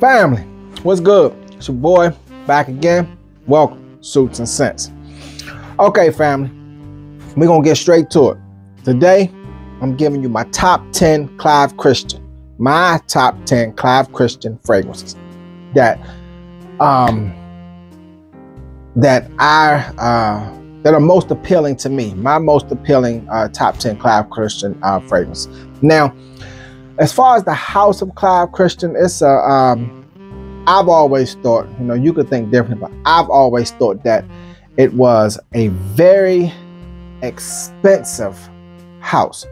Family, what's good? It's your boy back again. Welcome, Suits and Sense. Okay, family, we're gonna get straight to it. Today, I'm giving you my top 10 Clive Christian, fragrances that are most appealing to me. My most appealing top 10 Clive Christian fragrances. Now, as far as the house of Clive Christian, it's I've always thought, you could think different, but I've always thought that it was a very expensive house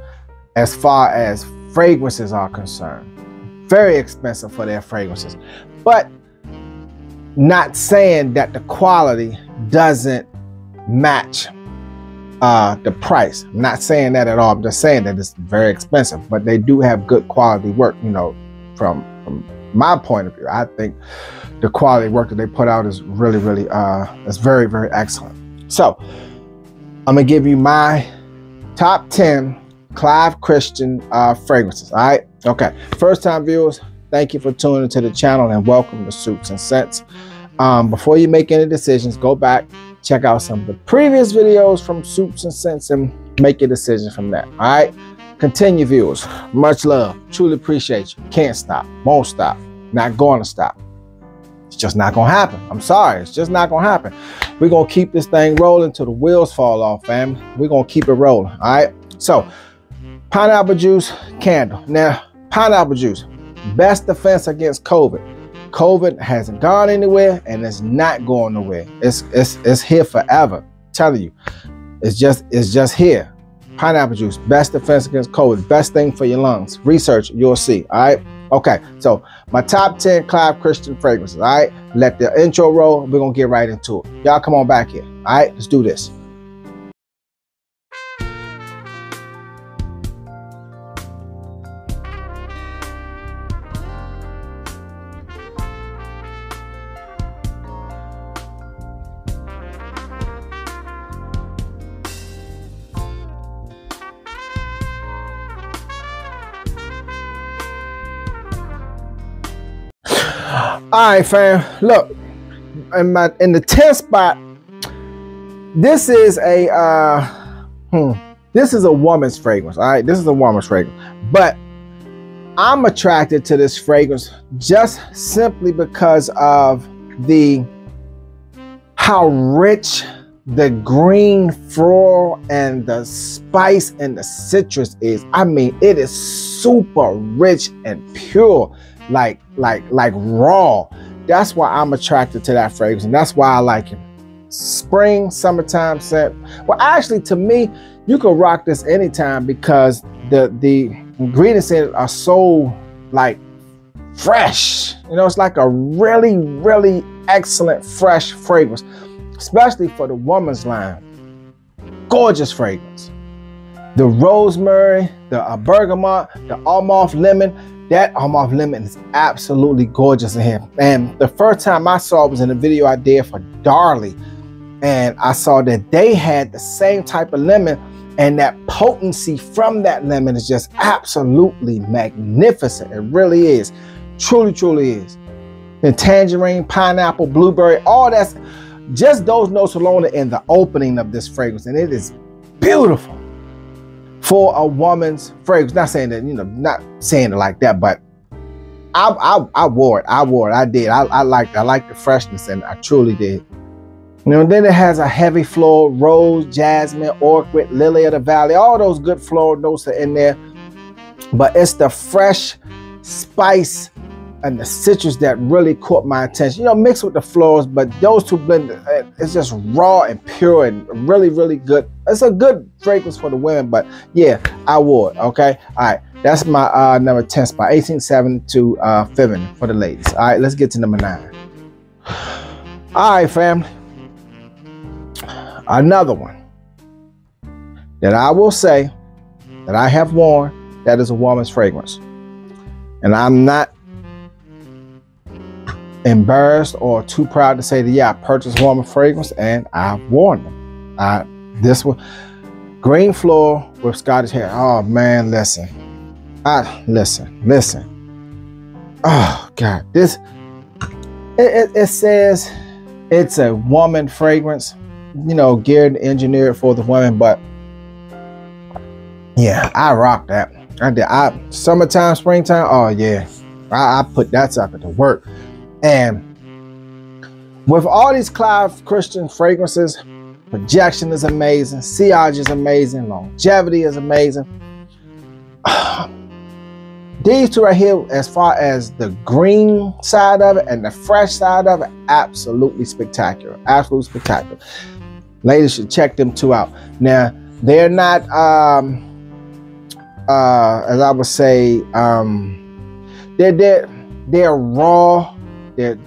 as far as fragrances are concerned. Very expensive for their fragrances, but not saying that the quality doesn't match the price. I'm not saying that at all. I'm just saying that it's very expensive, but they do have good quality work. From my point of view, I think the quality work that they put out is really, it's very, very excellent. So I'm gonna give you my top 10 Clive Christian fragrances. All right. Okay. First time viewers, thank you for tuning into the channel and welcome to Suits and Sense. Before you make any decisions, go back, check out some of the previous videos from Suits and Sense and make your decision from that. All right. Continue, viewers. Much love. Truly appreciate you. Can't stop. Won't stop. Not going to stop. It's just not going to happen. I'm sorry. It's just not going to happen. We're going to keep this thing rolling till the wheels fall off, family. We're going to keep it rolling. All right. So, pineapple juice candle. Now, pineapple juice, best defense against COVID. COVID hasn't gone anywhere and it's not going nowhere. It's here forever. I'm telling you, it's just here. Pineapple juice, best defense against COVID, best thing for your lungs. Research, you'll see. All right. Okay. So my top 10 Clive Christian fragrances. All right. Let the intro roll. We're gonna get right into it. Y'all come on back here. All right. Let's do this. All right, fam. Look, in the 10th spot, this is a woman's fragrance. All right, this is a woman's fragrance, but I'm attracted to this fragrance just simply because of how rich the green floral and the spice and the citrus is. I mean, it is super rich and pure. Like raw. That's why I'm attracted to that fragrance, and that's why I like it. Spring, summertime scent. Well, actually, to me, you can rock this anytime because the ingredients in it are so fresh. It's like a really excellent fresh fragrance, especially for the woman's line. Gorgeous fragrance. The rosemary, the bergamot, the almond lemon. That almond lemon is absolutely gorgeous in here. And the first time I saw it was in a video I did for Darley. And I saw that they had the same type of lemon, and that potency from that lemon is just absolutely magnificent. It really is. Truly is. And tangerine, pineapple, blueberry, all that's just those notes alone in the opening of this fragrance. And it is beautiful. For a woman's fragrance, not saying that, not saying it like that, but I wore it. I did. I liked the freshness, and I truly did. Then it has a heavy floral, rose, jasmine, orchid, lily of the valley. All those good floral notes are in there, but it's the fresh spice and the citrus that really caught my attention. Mixed with the florals, but those two blended, it's just raw and pure and really good. It's a good fragrance for the women, but yeah, I wore it. Okay. All right. That's my number 10 spot, 1872 Feminine for the ladies. All right. Let's get to number 9. All right, family. Another one that I will say that I have worn that is a woman's fragrance. And I'm not embarrassed or too proud to say that, yeah, I purchased woman fragrance and I've worn them. This one, green floral with Scottish hair. Oh man, listen. Listen. Oh God, this It says it's a woman fragrance, you know, geared and engineered for the woman. But yeah, I rock that. I did. Summertime, springtime. Oh yeah, I put that sucker to work. And with all these Clive Christian fragrances, projection is amazing, sillage is amazing, longevity is amazing. These two right here, as far as the green side of it and the fresh side of it, absolutely spectacular. Absolutely spectacular. Ladies should check them two out. Now, they're not, as I would say, they're raw. They're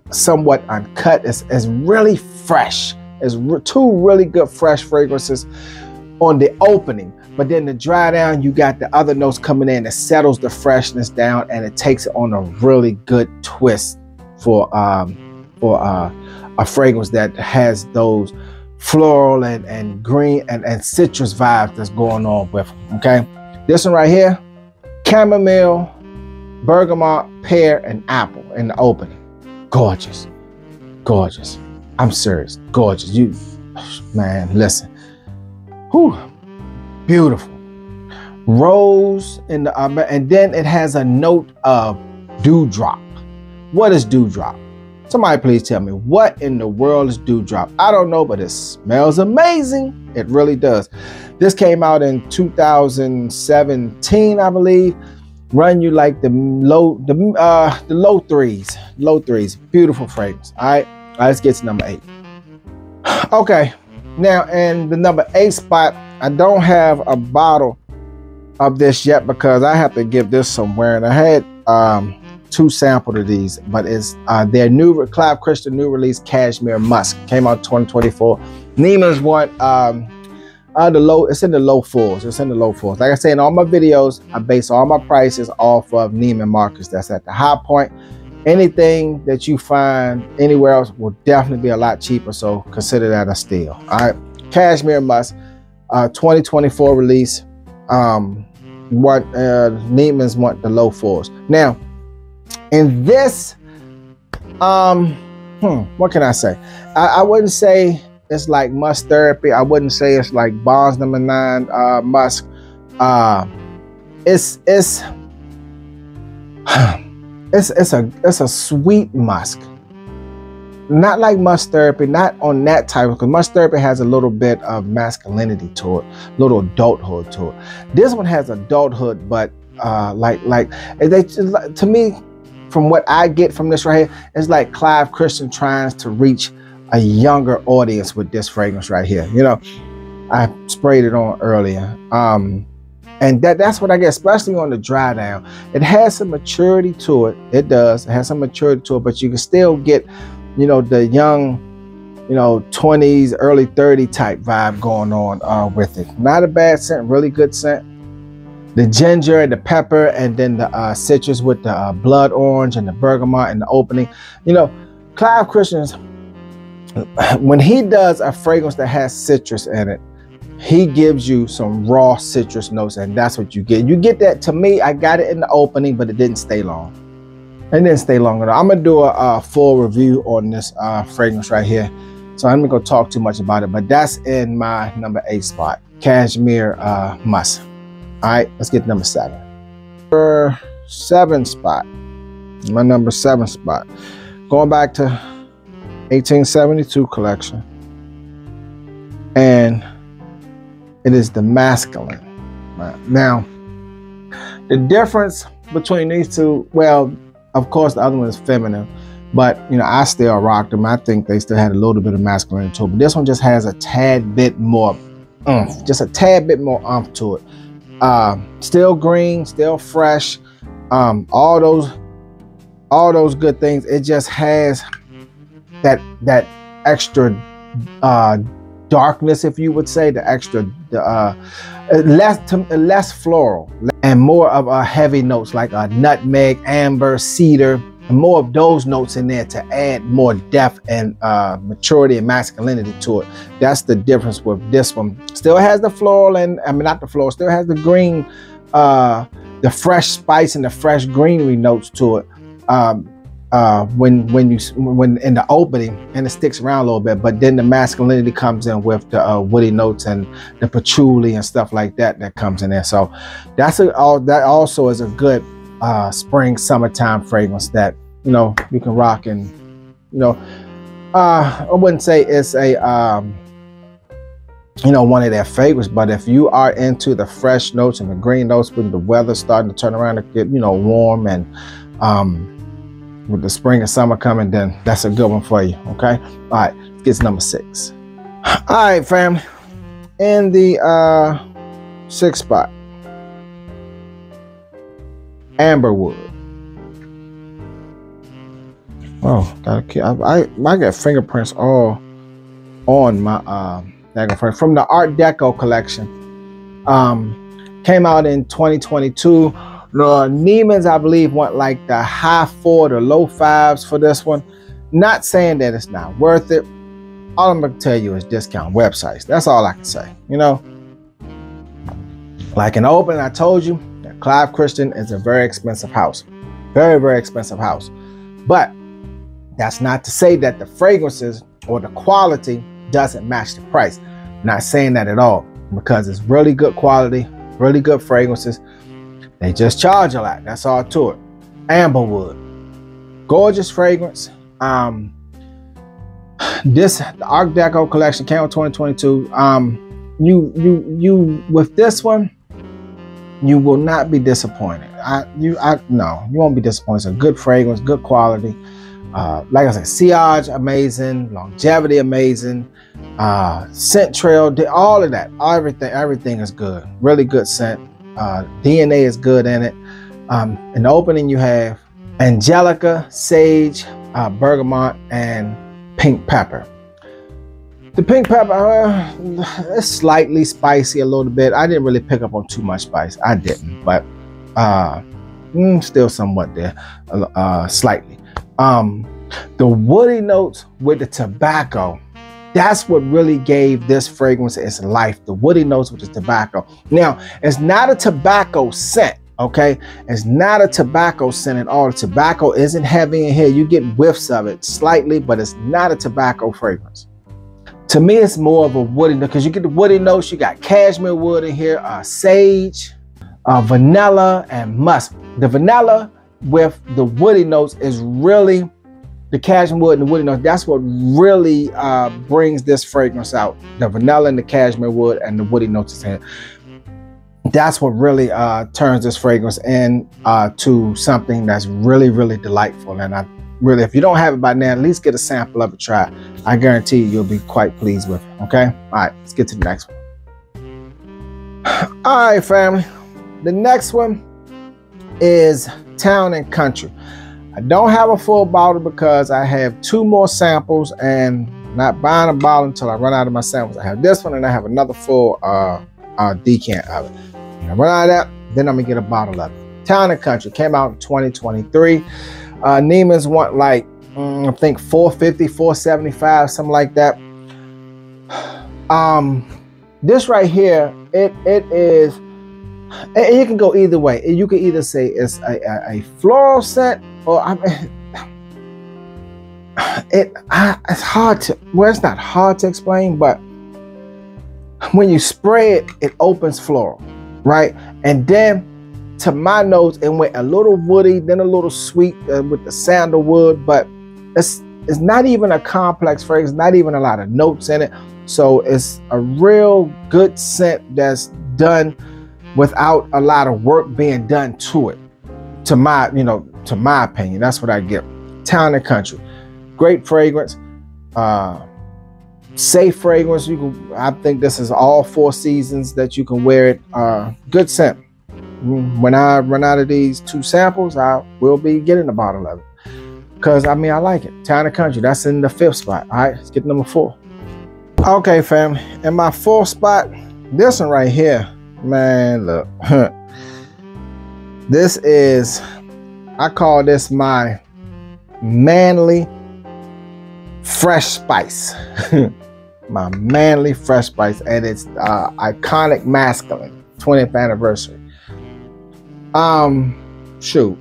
somewhat uncut. It's really fresh. It's two really good fresh fragrances on the opening. But then the dry down, you got the other notes coming in that settles the freshness down, and it takes it on a really good twist for a fragrance that has those floral and green and citrus vibes that's going on with them, okay? This one right here, chamomile, bergamot, pear, and apple in the opening. Gorgeous, gorgeous. I'm serious, gorgeous. You, man, listen. Whew. Beautiful. Rose in the and then it has a note of dewdrop. What is dewdrop? Somebody please tell me, what in the world is dewdrop? I don't know, but it smells amazing. It really does. This came out in 2017, I believe. Run you like the low threes. Low threes. Beautiful fragrance. All right, let's get to number 8. Okay, now in the number 8 spot, I don't have a bottle of this yet because I have to give this somewhere, and I had 2 samples of these, but it's their new Clive Christian new release Cashmere Musk, came out 2024. Neiman's one, it's in the low 4s. It's in the low 4s. Like I say, in all my videos, I base all my prices off of Neiman Marcus. That's at the high point. Anything that you find anywhere else will definitely be a lot cheaper, so consider that a steal. All right, Cashmere Musk, 2024 release. Neiman's want the low 4s. Now, in this, what can I say? I wouldn't say it's like Musk Therapy. I wouldn't say it's like Bonds number 9 Musk. It's a sweet musk. Not like Musk Therapy, not on that type, because Musk Therapy has a little bit of masculinity to it, little adulthood to it. This one has adulthood, but to me, from what I get from this right here, it's like Clive Christian trying to reach a younger audience with this fragrance right here. You know, I sprayed it on earlier. And that's what I get, especially on the dry down. It has some maturity to it. It does. It has some maturity to it, but you can still get, you know, the young, you know, 20s, early 30 type vibe going on with it. Not a bad scent, really good scent. The ginger and the pepper, and then the citrus with the blood orange and the bergamot in the opening. You know, Clive Christian's, when he does a fragrance that has citrus in it, he gives you some raw citrus notes, and that's what you get. You get that. To me, I got it in the opening, but it didn't stay long. It didn't stay long enough. I'm gonna do a full review on this fragrance right here, so I'm not gonna talk too much about it, but that's in my number 8 spot, Cashmere Musk. All right, let's get to number 7. Number 7 spot, my number 7 spot, going back to 1872 collection, and it is the masculine. Now, the difference between these two, well, of course, the other one is feminine, but you know, I still rock them. I think they still had a little bit of masculine to it, but this one just has a tad bit more oomph, just a tad bit more oomph to it. Still green, still fresh, all those good things. It just has that extra darkness, if you would say, the extra less floral and more of heavy notes like nutmeg, amber, cedar, and more of those notes in there to add more depth and maturity and masculinity to it. That's the difference with this one. Still has the floral, and I mean not the floral, still has the green, the fresh spice and the fresh greenery notes to it. when in the opening, and it sticks around a little bit, but then the masculinity comes in with the woody notes and the patchouli and stuff like that comes in there. So that also is a good spring summertime fragrance that you can rock. And I wouldn't say it's a one of their favorites, but if you are into the fresh notes and the green notes when the weather's starting to turn around to get warm, and with the spring and summer coming, then that's a good one for you. Okay, all right, let's get to number 6. All right, family, in the 6th spot, amberwood. Oh, I got fingerprints all on my from the Art Deco collection. Came out in 2022. Neiman's, I believe, went like the high 4 to low 5s for this one. Not saying that it's not worth it. All I'm gonna tell you is discount websites. That's all I can say. Like in the opening, I told you that Clive Christian is a very expensive house. Very, very expensive house. But that's not to say that the fragrances or the quality doesn't match the price. Not saying that at all, because it's really good quality, really good fragrances. They just charge a lot. That's all to it. Amberwood, gorgeous fragrance. The Art Deco collection came out 2022. You with this one, you will not be disappointed. No, you won't be disappointed. It's a good fragrance, good quality. Like I said, sillage amazing, longevity amazing, scent trail, all of that, everything is good. Really good scent. DNA is good in it. In the opening, you have angelica, sage, bergamot, and pink pepper. The pink pepper is slightly spicy a little bit. I didn't really pick up on too much spice. I didn't, but still somewhat there, slightly. The woody notes with the tobacco, that's what really gave this fragrance its life. The woody notes with the tobacco. Now, it's not a tobacco scent, okay? It's not a tobacco scent at all. The tobacco isn't heavy in here. You get whiffs of it slightly, but it's not a tobacco fragrance. To me, it's more of a woody note, because you get the woody notes. You got cashmere wood in here, sage, vanilla, and musk. The vanilla with the woody notes is really the cashmere wood and the woody notes. That's what really brings this fragrance out. The vanilla and the cashmere wood and the woody notes in it. That's what really turns this fragrance into something that's really, really delightful. And if you don't have it by now, at least get a sample of it, try it. I guarantee you'll be quite pleased with it. Okay, all right, let's get to the next one. All right, family, the next one is Town and Country. I don't have a full bottle because I have 2 more samples, and not buying a bottle until I run out of my samples. I have this one and I have another full decant of it. When I run out of that, then I'm gonna get a bottle of it. Town and Country came out in 2023. Neiman's want like I think $450, $475, something like that. This right here, it is. And you can go either way. You can either say it's a floral scent, or it's hard to, well, it's not hard to explain, but when you spray it, it opens floral, right? And then to my nose, it went a little woody, then a little sweet with the sandalwood, but it's not even a complex fragrance, not even a lot of notes in it. So it's a real good scent that's done without a lot of work being done to it. To my opinion, that's what I get. Town and Country, great fragrance, safe fragrance. I think this is all 4 seasons that you can wear it. Good scent. When I run out of these 2 samples, I will be getting a bottle of it, because I like it. Town and Country, that's in the 5th spot. All right, let's get number 4. Okay, family, in my 4th spot, this one right here. Man, look. This is, I call this my manly fresh spice. My manly fresh spice, and it's iconic masculine 20th anniversary. Shoot,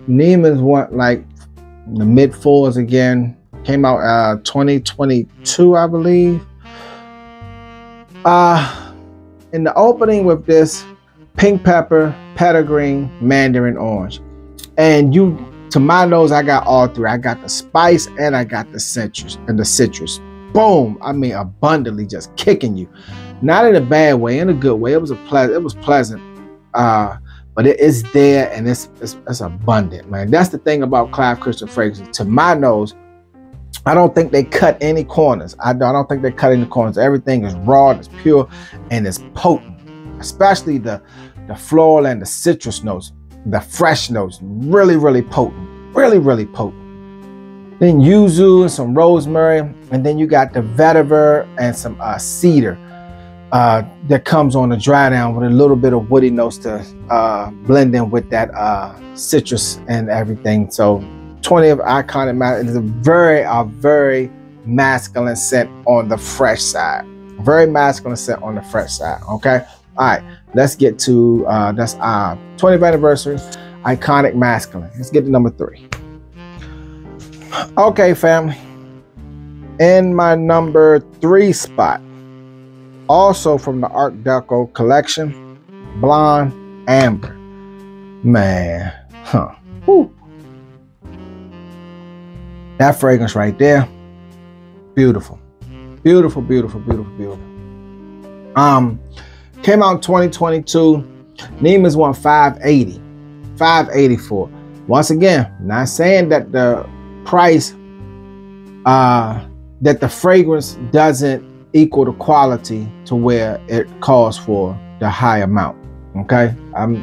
Neiman's want like the mid fours again. Came out 2022, I believe. In the opening with this pink pepper, petitgreen, mandarin orange. And to my nose, I got all three. I got the spice and I got the citrus. Boom! I mean, abundantly just kicking you. Not in a bad way, in a good way. It was pleasant. But it is there and it's abundant, man. That's the thing about Clive Christian fragrances. To my nose, I don't think they cut any corners. I don't think they cut any corners. Everything is raw, it's pure, and it's potent. Especially the floral and the citrus notes, the fresh notes, really, really potent. Really, really potent. Then yuzu and some rosemary, and then you got the vetiver and some cedar that comes on the dry down with a little bit of woody notes to blend in with that citrus and everything. So 20 of iconic masculine is a very masculine scent on the fresh side. Very masculine scent on the fresh side. Okay. All right. Let's get to that's our 20th anniversary iconic masculine. Let's get to number 3. Okay, family. In my number 3 spot, also from the Art Deco collection, Blonde Amber. Man, Whew. That fragrance right there, beautiful. Beautiful, beautiful, beautiful, beautiful. Came out in 2022. Neiman's won 580, 584. Once again, not saying that the price, that the fragrance doesn't equal the quality to where it calls for the high amount. Okay, I'm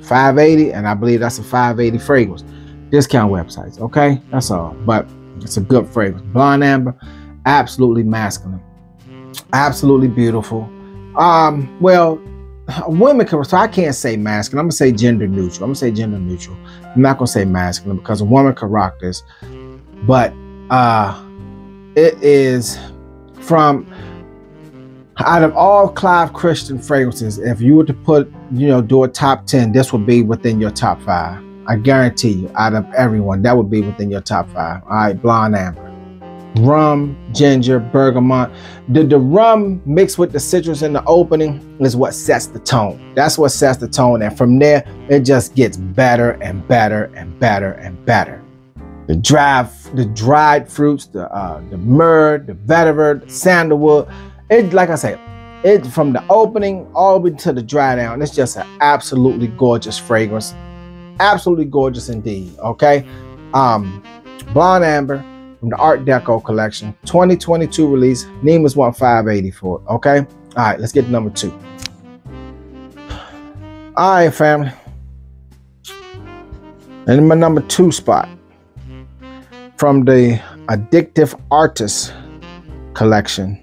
580, and I believe that's a 580 fragrance. Discount websites. Okay, that's all. But it's a good fragrance. Blonde Amber, absolutely masculine, absolutely beautiful. Well, women can, so I can't say masculine. I'm gonna say gender neutral. I'm not gonna say masculine because a woman can rock this, but it is from, out of all Clive Christian fragrances, if you were to put, do a top 10, this would be within your top 5. I guarantee you, out of everyone, that would be within your top 5. All right, Blonde Amber. Rum, ginger, bergamot. The rum mixed with the citrus in the opening is what sets the tone. That's what sets the tone. And from there, it just gets better and better and better and better. The dried fruits, the myrrh, the vetiver, the sandalwood. It, like I say, it from the opening all the way to the dry down, it's just an absolutely gorgeous fragrance. Absolutely gorgeous indeed. Okay. Blonde Amber from the Art Deco collection, 2022 release. Neiman's won 584. Okay. All right, let's get to number 2. All right, family. And in my number 2 spot, from the Addictive Artist collection,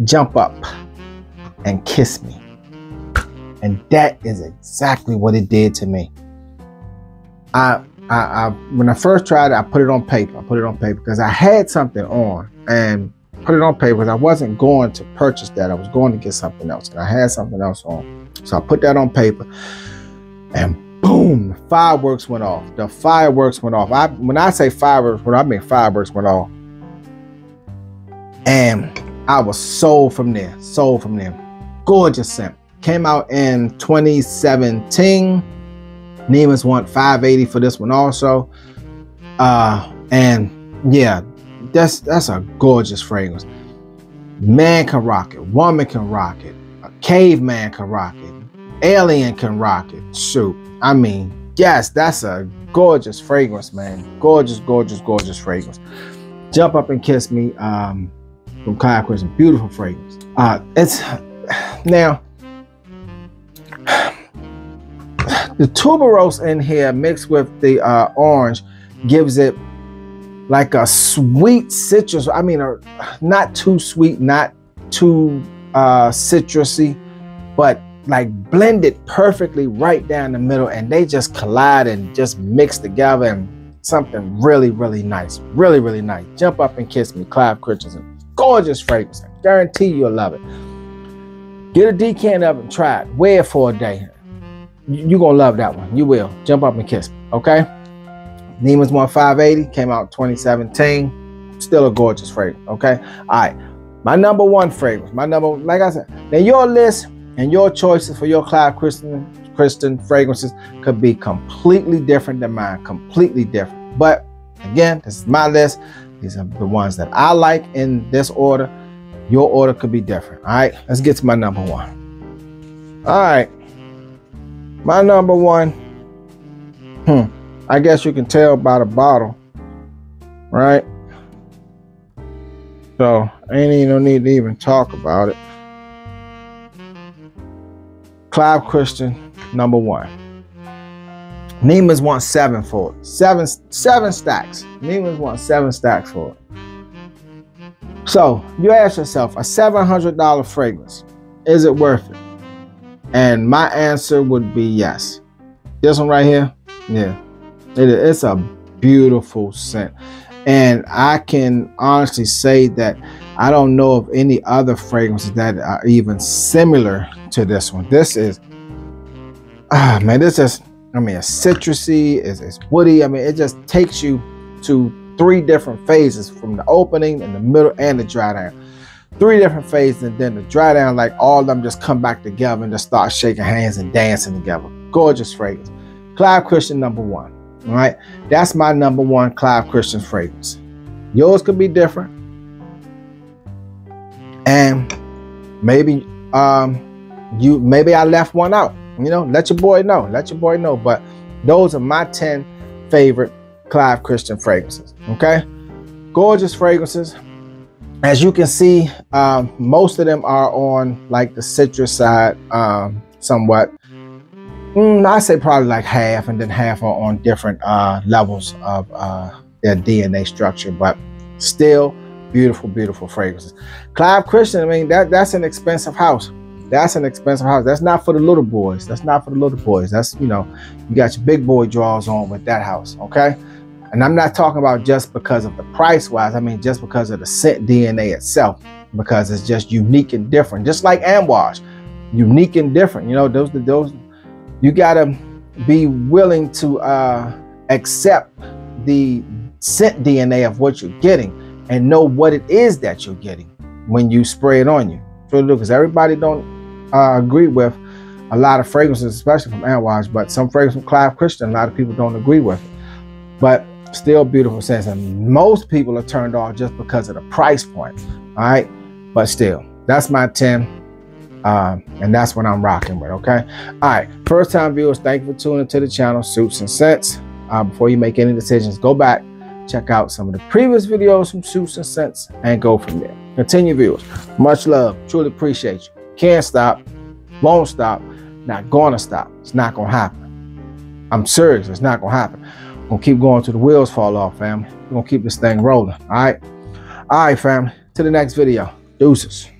Jump Up and Kiss Me. And that is exactly what it did to me. When I first tried it, I put it on paper. Because I had something on and put it on paper because I wasn't going to purchase that. I was going to get something else. And I had something else on. So I put that on paper and boom, the fireworks went off. The fireworks went off. When I say fireworks, I mean fireworks went off. And I was sold from there. Gorgeous scent. Came out in 2017. Neiman's won 580 for this one also. And yeah, that's a gorgeous fragrance. Man can rock it. Woman can rock it. A caveman can rock it. Alien can rock it. Shoot. I mean, yes, that's a gorgeous fragrance, man. Gorgeous, gorgeous, gorgeous fragrance. Jump Up and Kiss Me from Clive Christian. Beautiful fragrance. It's now the tuberose in here mixed with the orange gives it like a sweet citrus. I mean, not too sweet, not too citrusy, but like blended perfectly right down the middle, and they just collide and just mix together and something really, really nice. Really, really nice. Jump Up and Kiss Me, Clive Christian. Gorgeous fragrance. I guarantee you'll love it. Get a decant of it and try it. Wear it for a day. You're going to love that one. You will. Jump Up and Kiss Me. Okay? Neiman's 1580 came out in 2017. Still a gorgeous fragrance, okay? All right, my number one fragrance, like I said, now your list and your choices for your Clive Christian fragrances could be completely different than mine, completely different. But again, this is my list. These are the ones that I like in this order. Your order could be different. All right, let's get to my number one. All right, my number one, I guess you can tell by the bottle, right? So ain't even no need to even talk about it. Clive Christian, number one. Neiman's want 7 for it. Seven stacks. Neiman's want 7 stacks for it. So you ask yourself, a $700 fragrance, is it worth it? And my answer would be yes. This one right here, yeah, it's a beautiful scent. And I can honestly say that I don't know of any other fragrances that are even similar to this one. This is, man, this is, I mean, it's citrusy, it's woody. I mean, it just takes you to 3 different phases, from the opening and the middle and the dry down. 3 different phases, and then the dry down, like all of them just come back together and just start shaking hands and dancing together. Gorgeous fragrance. Clive Christian, number one. All right, that's my number one Clive Christian fragrance. Yours could be different, and maybe maybe I left one out. You know, let your boy know. Let your boy know. But those are my 10 favorite Clive Christian fragrances. Okay, gorgeous fragrances. As you can see, most of them are on like the citrus side, somewhat. I say probably like half, and then half are on different levels of their DNA structure, but still beautiful, beautiful fragrances. Clive Christian, I mean, that's an expensive house. That's an expensive house. That's not for the little boys. That's not for the little boys. That's, you know, you got your big boy draws on with that house, okay? And I'm not talking about just because of the price wise. I mean, just because of the scent DNA itself, because it's just unique and different. Just like Amouage, unique and different. You know, those. You gotta be willing to accept the scent DNA of what you're getting and know what it is that you're getting when you spray it on you. So, because everybody don't agree with a lot of fragrances, especially from Amouage, but some fragrances from Clive Christian, a lot of people don't agree with it. But still beautiful scents, and most people are turned off just because of the price point. All right, but still, that's my 10. And that's what I'm rocking with, okay? All right, first time viewers, thank you for tuning into the channel, Suits and Scents. Before you make any decisions, go back, check out some of the previous videos from Suits and Scents, and go from there. Continue, viewers. Much love, truly appreciate you. Can't stop, won't stop, not gonna stop. It's not gonna happen. I'm serious, it's not gonna happen. We're gonna keep going till the wheels fall off, family. We're gonna keep this thing rolling, all right? All right, family, to the next video. Deuces.